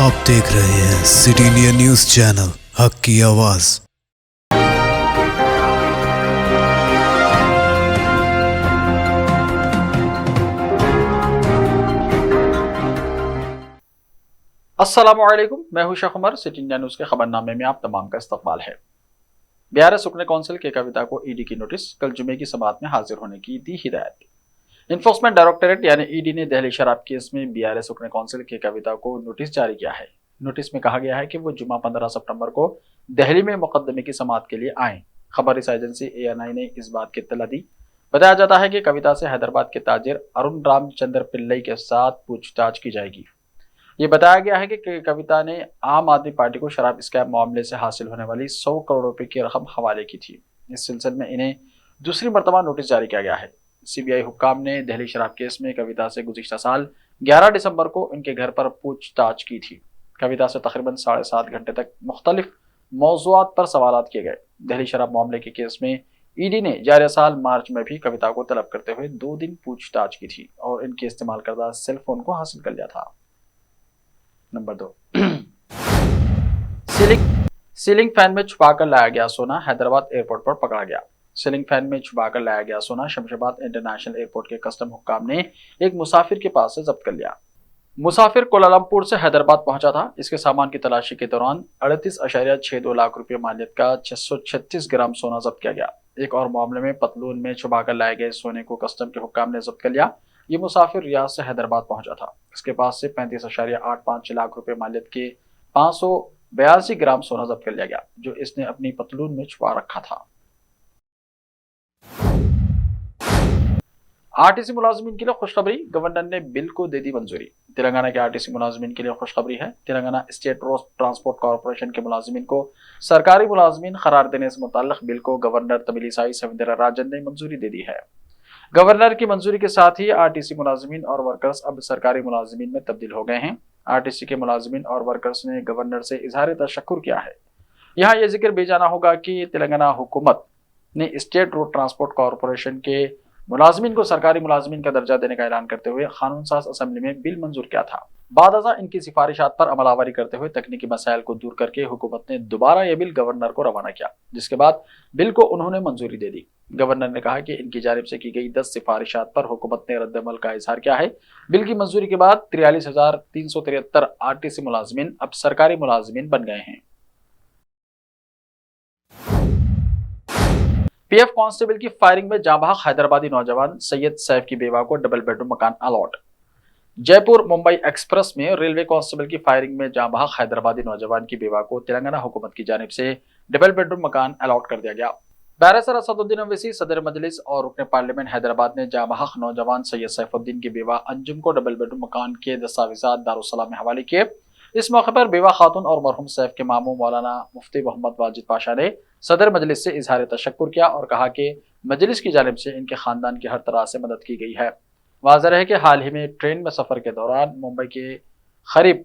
आप देख रहे हैं सिटी इंडिया न्यूज चैनल, हक की आवाज। अस्सलामुअलैकुम, मैं हूं Sheikh Umar. City India news के खबरनामे में आप तमाम का इस्तकबाल है। बिहार सुकने कौंसिल के कविता को ईडी की नोटिस, कल जुमे की समाअत में हाजिर होने की दी हिदायत। इन्फोर्समेंट डायरेक्टरेट यानी ईडी ने दिल्ली शराब केस में बिहार सुकने कौंसिल के कविता को नोटिस जारी किया है। नोटिस में कहा गया है कि वो जुमा 15 सितंबर को दिल्ली में मुकदमे की समाअत के लिए आए। खबर एजेंसी ANI ने इस बात की इत्तला दी। बताया जाता है कि कविता से हैदराबाद के ताजिर अरुण रामचंद्र पिल्लई के साथ पूछताछ की जाएगी। ये बताया गया है कि कविता ने आम आदमी पार्टी को शराब स्कैम मामले से हासिल होने वाली 100 करोड़ रुपए की रकम हवाले की थी। इस सिलसिले में इन्हें दूसरी मर्तबा नोटिस जारी किया गया है। CBI हुक्काम ने दिल्ली शराब केस में कविता से गुज़िश्ता साल 11 दिसंबर को उनके घर पर पूछताछ की थी। कविता से तकरीबन 7.5 घंटे तक मुख्तलिफ मौज़ूआत पर सवालात किए गए। दिल्ली शराब मामले के केस में ईडी ने जारी साल मार्च में भी कविता को तलब करते हुए 2 दिन पूछताछ की थी और इनके इस्तेमाल करदा सेल फोन को हासिल कर लिया था। नंबर 2, सीलिंग फैन में छुपाकर लाया गया सोना हैदराबाद एयरपोर्ट पर पकड़ा गया। सीलिंग फैन में छुपाकर लाया गया सोना शमशाबाद इंटरनेशनल एयरपोर्ट के कस्टम हुक्काम ने एक मुसाफिर के पास से जब्त कर लिया। मुसाफिर कोलालमपुर से हैदराबाद पहुंचा था। इसके सामान की तलाशी के दौरान 38.62 लाख रुपए मालियत का 636 ग्राम सोना जब्त किया गया। एक और मामले में पतलून में छुपाकर लाए गए सोने को कस्टम के हुक्काम ने जब्त कर लिया। ये मुसाफिर रियाद से हैदराबाद पहुंचा था। इसके पास से 35.85 लाख रुपए मालियत के 582 ग्राम सोना जब्त कर लिया गया, जो इसने अपनी पतलून में छुपा रखा था। RTC मुलाजमीन के लिए खुशखबरी, गवर्नर ने बिल को दे दी मंजूरी। तेलंगाना के RTC मुलाजमीन के लिए खुशखबरी है। Telangana state road transport corporation के मुलाजमीन को सरकारी मुलाजमीन करार देने से मुताल्लिक बिल को गवर्नर तमिलिसाई सविंदराराजन ने मंजूरी दे दी है। गवर्नर की मंजूरी के साथ ही RTC मुलाजमीन और वर्कर्स अब सरकारी मुलाजमीन में तब्दील हो गए हैं। RTC के मुलाजमीन और वर्कर्स ने गवर्नर से इजहार तशक्कुर किया है। यहाँ यह जिक्र भी जाना होगा कि तेलंगाना हुकूमत ने स्टेट रोड ट्रांसपोर्ट कॉर्पोरेशन के मुलाजमीन को सरकारी मुलाजमीन का दर्जा देने का ऐलान करते हुए कानून साज असेंबली में बिल मंजूर किया था। बाद इनकी सिफारिशात पर अमलावरी करते हुए तकनीकी मसाइल को दूर करके हुकूमत ने दोबारा यह बिल गवर्नर को रवाना किया, जिसके बाद बिल को उन्होंने मंजूरी दे दी। गवर्नर ने कहा कि इनकी जानिब से की गई 10 सिफारिशात पर हुकूमत ने रद्दअमल का इजहार किया है। बिल की मंजूरी के बाद 43,373 RTC मुलाजमीन अब सरकारी मुलाजमीन बन गए हैं। PF कांस्टेबल की फायरिंग में जाँ बहक हैदराबादी नौजवान सैयद सैफ की बेवा को डबल बेडरूम मकान अलॉट। जयपुर मुंबई एक्सप्रेस में रेलवे कांस्टेबल की फायरिंग में जाँ बहक हैदराबादी नौजवान की बेवा को तेलंगाना हुकूमत की जानिब से डबल बेडरूम मकान अलॉट कर दिया गया। बैरिस्टर असदुद्दीन ओवैसी सदर मजलिस और रुकने पार्लियामेंट हैदराबाद ने जाँ बहक नौजवान सैयद सैफुद्दीन की बेवा अंजुम को डबल बेडरूम मकान के दस्तावेजात दारुस्सलाम में हवाले किए। इस मौके पर बेवा खातून और मरहूम सैफ के मामू मौलाना मुफ्ती मोहम्मद वाजिद पाशा ने सदर मजलिस से इजहार तशक्कुर किया और कहा कि मजलिस की जानिब से इनके खानदान की हर तरह से मदद की गई है। वाज़ेह है कि हाल ही में ट्रेन में सफर के दौरान मुंबई के करीब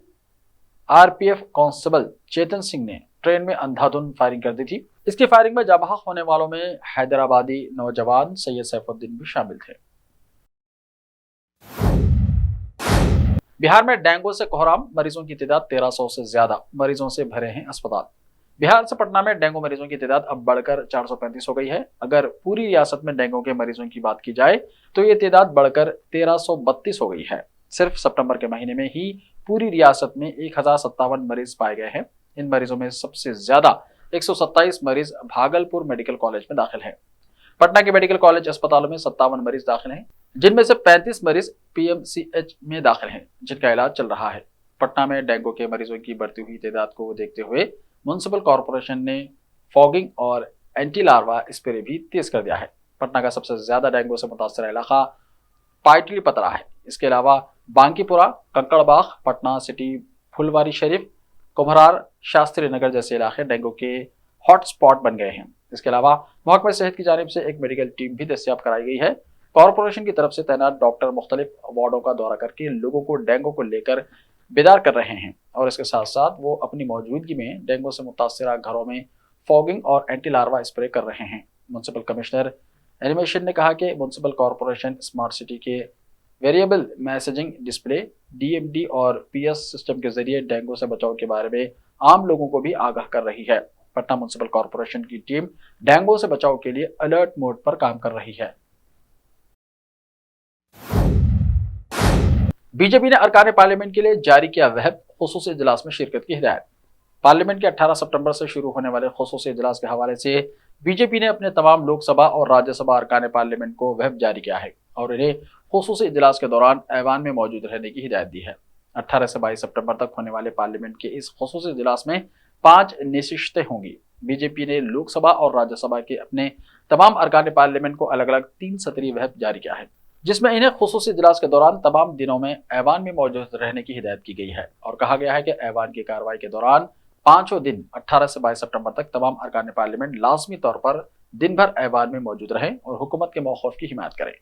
RPF कांस्टेबल चेतन सिंह ने ट्रेन में अंधाधुंध फायरिंग कर दी थी। इसकी फायरिंग में जाँ बहक होने वालों में हैदराबादी नौजवान सैयद सैफुद्दीन भी शामिल थे। बिहार में डेंगू से कोहराम, मरीजों की तादाद 1300 से ज्यादा मरीजों से भरे हैं अस्पताल। बिहार से पटना में डेंगू मरीजों की तादाद अब बढ़कर 435 हो गई है। अगर पूरी रियासत में डेंगू के मरीजों की बात की जाए तो ये तादाद बढ़कर 1332 हो गई है। सिर्फ सितंबर के महीने में ही पूरी रियासत में 1057 मरीज पाए गए हैं। इन मरीजों में सबसे ज्यादा 127 मरीज भागलपुर मेडिकल कॉलेज में दाखिल है। पटना के मेडिकल कॉलेज अस्पतालों में 57 मरीज दाखिल हैं, जिनमें से 35 मरीज PMCH में दाखिल हैं, जिनका इलाज चल रहा है। पटना में डेंगू के मरीजों की बढ़ती हुई तादाद को देखते हुए म्युनिसिपल कॉर्पोरेशन ने फॉगिंग और एंटी लार्वा स्प्रे भी तेज कर दिया है। पटना का सबसे ज्यादा डेंगू से मुतासर इलाका पाटलिपुत्रा है। इसके अलावा बांकीपुरा, कंकड़बाग, पटना सिटी, फुलवारी शरीफ, कुम्हरार, शास्त्री नगर जैसे इलाके डेंगू के हॉटस्पॉट बन गए हैं। इसके अलावा महकमा सेहत की जानिब से एक मेडिकल टीम भी दस्तयाब कराई गई है। कॉर्पोरेशन की तरफ से तैनात डॉक्टर मुख्तलिफ वार्डों का दौरा करके लोगों को डेंगू को लेकर बेदार कर रहे हैं और इसके साथ साथ वो अपनी मौजूदगी में डेंगू से मुतासर घरों में फॉगिंग और एंटी लार्वा स्प्रे कर रहे हैं। म्युनिसिपल कमिश्नर एनिमेशन ने कहा कि म्युनिसिपल कॉर्पोरेशन स्मार्ट सिटी के वेरिएबल मैसेजिंग डिस्प्ले, DMD और PS सिस्टम के जरिए डेंगू से बचाव के बारे में आम लोगों को भी आगाह कर रही है। पटना म्युनिसिपल कॉर्पोरेशन की टीम डेंगू से बचाव के लिए अलर्ट मोड पर काम कर रही है। बीजेपी ने अरकान पार्लियामेंट के लिए जारी किया व्हिप, खुसूसी इजलास में शिरकत की हिदायत। पार्लियामेंट के 18 सितंबर से शुरू होने वाले खुसूसी इजलास के हवाले से बीजेपी ने अपने तमाम लोकसभा और राज्यसभा अरकान पार्लियामेंट को व्हिप जारी किया है और इन्हें खुसूसी इजलास के दौरान ऐवान में मौजूद रहने की हिदायत दी है। 18 से 22 सितंबर तक होने वाले पार्लियामेंट के इस खुसूसी इजलास में 5 नशिस्तें होंगी। बीजेपी ने लोकसभा और राज्यसभा के अपने तमाम अरकान पार्लियामेंट को अलग अलग 3 सत्रीय व्हिप जारी किया है, जिसमें इन्हें खुसूसी इजलास के दौरान तमाम दिनों में ऐवान में मौजूद रहने की हिदायत की गई है और कहा गया है कि ऐवान की कार्रवाई के दौरान 5 दिन 18 से 22 सितंबर तक तमाम अरकान पार्लियामेंट लाजमी तौर पर दिन भर ऐवान में मौजूद रहें और हुकूमत के मौक़िफ़ की हिमायत करें।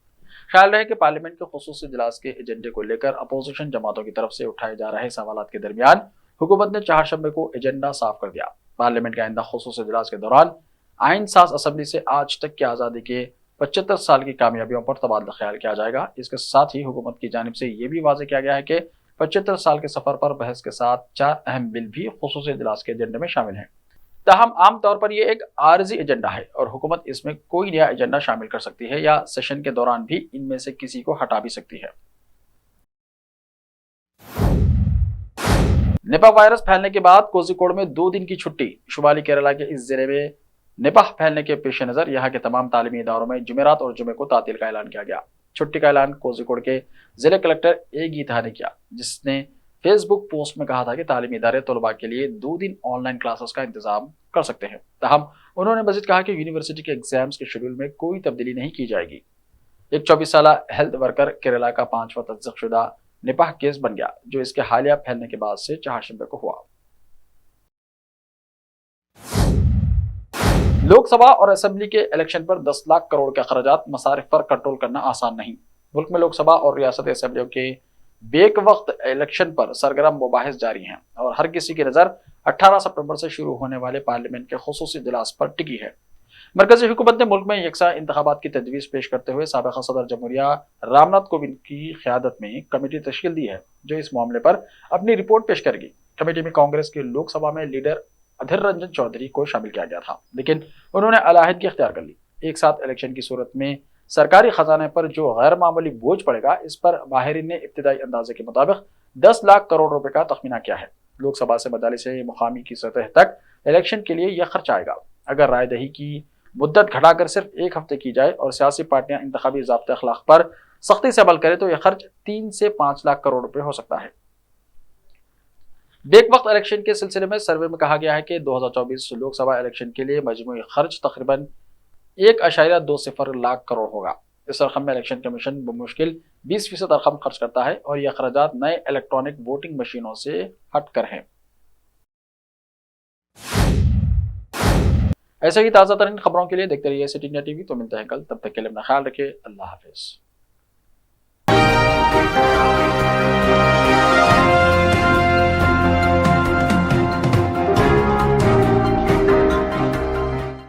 ख्याल रहे कि पार्लियामेंट के खुसूसी इजलास के एजेंडे को लेकर अपोजिशन जमातों की तरफ से उठाए जा रहे सवालात के दरमियान हुकूमत ने चारशंबे को एजेंडा साफ कर दिया। पार्लियामेंट के आइंदा खुसूसी इजलास के दौरान आइन साज असम्बली से आज तक की आज़ादी के 75 साल की कामयाबियों पर तबादला ख्याल किया जाएगा। इसके साथ ही हुकूमत की जानिब से यह भी वाज़ेह किया गया है कि 75 साल के सफर पर बहस के साथ 4 अहम बिल भी खुसूसी इजलास के एजेंडे में शामिल हैं। ताहम आम तौर पर यह एक आर्जी एजेंडा है और हुकूमत इसमें कोई नया एजेंडा शामिल कर सकती है या सेशन के दौरान भी इनमें से किसी को हटा भी सकती है। निपाह वायरस फैलने के बाद कोझिकोड में 2 दिन की छुट्टी। शुमाली केरला के इस जिले में निपाह फैलने के पेश नजर यहाँ के तमाम तालीमी इदारों में जुमेरात और जुमे को तातील का ऐलान किया गया। छुट्टी का ऐलान कोझिकोड के जिले कलेक्टर ए गीता ने किया, जिसने फेसबुक पोस्ट में कहा था कि तालीमी इदारे तलबा के लिए 2 दिन ऑनलाइन क्लासेस का इंतजाम कर सकते हैं। ताहम उन्होंने मजीद कहा कि यूनिवर्सिटी के एग्जाम्स के शेड्यूल में कोई तब्दीली नहीं की जाएगी। एक 24 साल हेल्थ वर्कर केरला का 5वां तस्दीक़शुदा निपाह केस बन गया, जो इसके हालिया फैलने के बाद से चारशंबे को हुआ। लोकसभा और असेंबली के इलेक्शन पर 10 लाख करोड़ के खर्चात मसारिफ पर कंट्रोल करना आसान नहीं। मुल्क में लोकसभा और रियासती असेंबलियों के बेक वक्त इलेक्शन पर सरगर्म मुबाहिस जारी हैं और हर किसी की नज़र 18 सितंबर से शुरू होने वाले पार्लियामेंट के खुसूसी इजलास पर टिकी है। मरकजी हुकूमत ने मुल्क में यकसा इंतखाबात की तजवीज़ पेश करते हुए साबिक़ सदर जमहूरिया रामनाथ कोविंद की क़यादत में कमेटी तश्कील दी है, जो इस मामले पर अपनी रिपोर्ट पेश करेगी। कमेटी में कांग्रेस के लोकसभा में लीडर अधीर रंजन चौधरी को शामिल किया गया था, लेकिन उन्होंने अलाहिदगी इख्तियार कर ली। एक साथ इलेक्शन की सूरत में सरकारी खजाने पर जो गैर मामूली बोझ पड़ेगा, इस पर माहिरीन ने इब्तिदाई अंदाजे के मुताबिक 10 लाख करोड़ रुपए का तखमीना किया है। लोकसभा से बदली से मुकामी की सतह तक इलेक्शन के लिए यह खर्च आएगा। अगर राय दही की मुद्दत घटाकर सिर्फ 1 हफ्ते की जाए और सियासी पार्टियां इंतखाबी ज़ाब्ते अखलाक पर सख्ती से अमल करें तो यह खर्च 3 से 5 लाख करोड़ रुपए हो सकता है। बेक वक्त इलेक्शन के सिलसिले में सर्वे में कहा गया है कि 2024 लोकसभा इलेक्शन के लिए मजमूई खर्च तकरीबन 1.20 लाख करोड़ होगा। इस रकम में इलेक्शन कमीशन बमुश्किल 20% रकम खर्च करता है और यह अखराजात नए इलेक्ट्रॉनिक वोटिंग मशीनों से हटकर हैं। ऐसे ही ताज़ा तरीन खबरों के लिए देखते रहिए सिटी इंडिया टीवी। तो मिलते हैं कल, तब तक के लिए अपना ख्याल रखिए। अल्लाह हाफिज।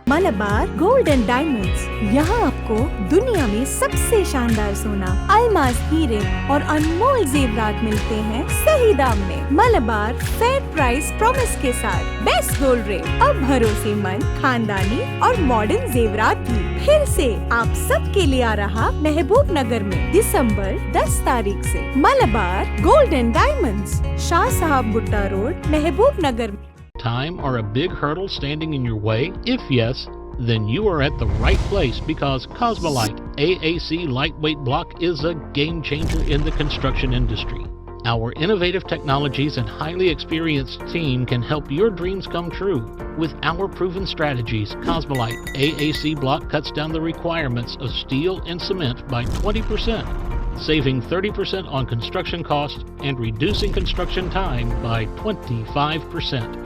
मलबार गोल्ड एंड डायमंड्स, यहाँ आपको दुनिया में सबसे शानदार सोना, अलमास हीरे और अनमोल जेवरात मिलते हैं सही दाम में। मलबार फेयर प्राइस प्रॉमिस के साथ बेस्ट गोल्ड रेट, अब भरोसेमंद, खानदानी और मॉडर्न जेवरात भी फिर से आप सब के लिए आ रहा महबूब नगर में दिसंबर 10 तारीख से। Malabar gold and diamonds, Shah साहब गुट्टा रोड, महबूब नगर में। Time or a big hurdle standing in your way? If yes, then you are at the right place, because Cosmolite AAC lightweight block is a game changer in the construction industry. Our innovative technologies and highly experienced team can help your dreams come true. With our proven strategies, Cosmolite AAC block cuts down the requirements of steel and cement by 20%, saving 30% on construction costs and reducing construction time by 25%.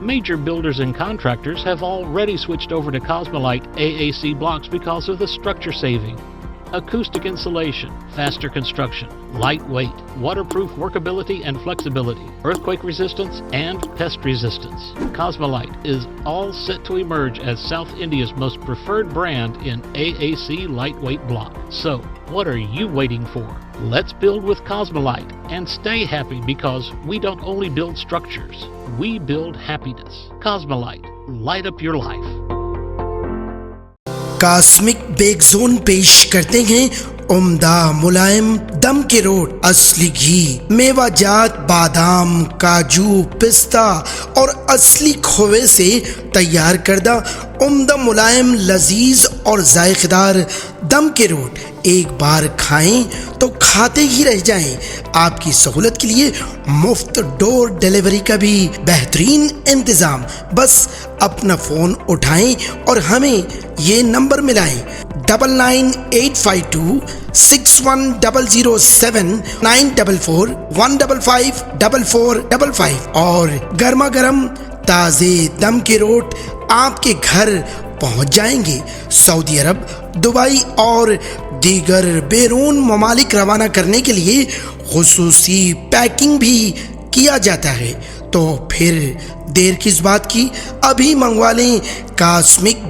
Major builders and contractors have already switched over to Cosmolite AAC blocks because of the structure saving, acoustic insulation, faster construction, lightweight, waterproof workability and flexibility, earthquake resistance, and pest resistance. Cosmolite is all set to emerge as South India's most preferred brand in AAC lightweight block. So, What are you waiting for? Let's build with Cosmolite and stay happy because we don't only build structures, we build happiness. Cosmolite, light up your life. Cosmic bake zone पेश करते हैं उम्दा मुलायम दम के road, असली घी, मेवाजात, बादाम, काजू, पिस्ता और असली खोवे से तैयार करदा उम्दा मुलायम लजीज और जायकेदार दम के रोट एक बार खाएं तो खाते ही रह जाएं। आपकी सहूलत के लिए मुफ्त डोर डिलीवरी का भी बेहतरीन इंतजाम। बस अपना फोन उठाएं और हमें ये नंबर मिलाएं 99852610079441554455 और गर्मा गर्म ताज़े दम के रोट आपके घर पहुंच जाएंगे। सऊदी अरब, दुबई और दीगर बैरून ममालिक रवाना करने के लिए खुसूसी पैकिंग भी किया जाता है। तो फिर देर किस बात की, अभी मंगवा लें कॉस्मिक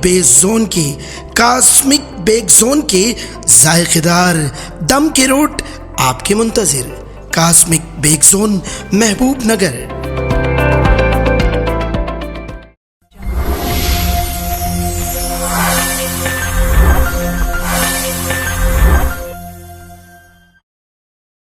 बेक जोन के जायकेदार दम के रोट आपके मुंतजिर। कॉस्मिक बेक जोन, महबूब नगर।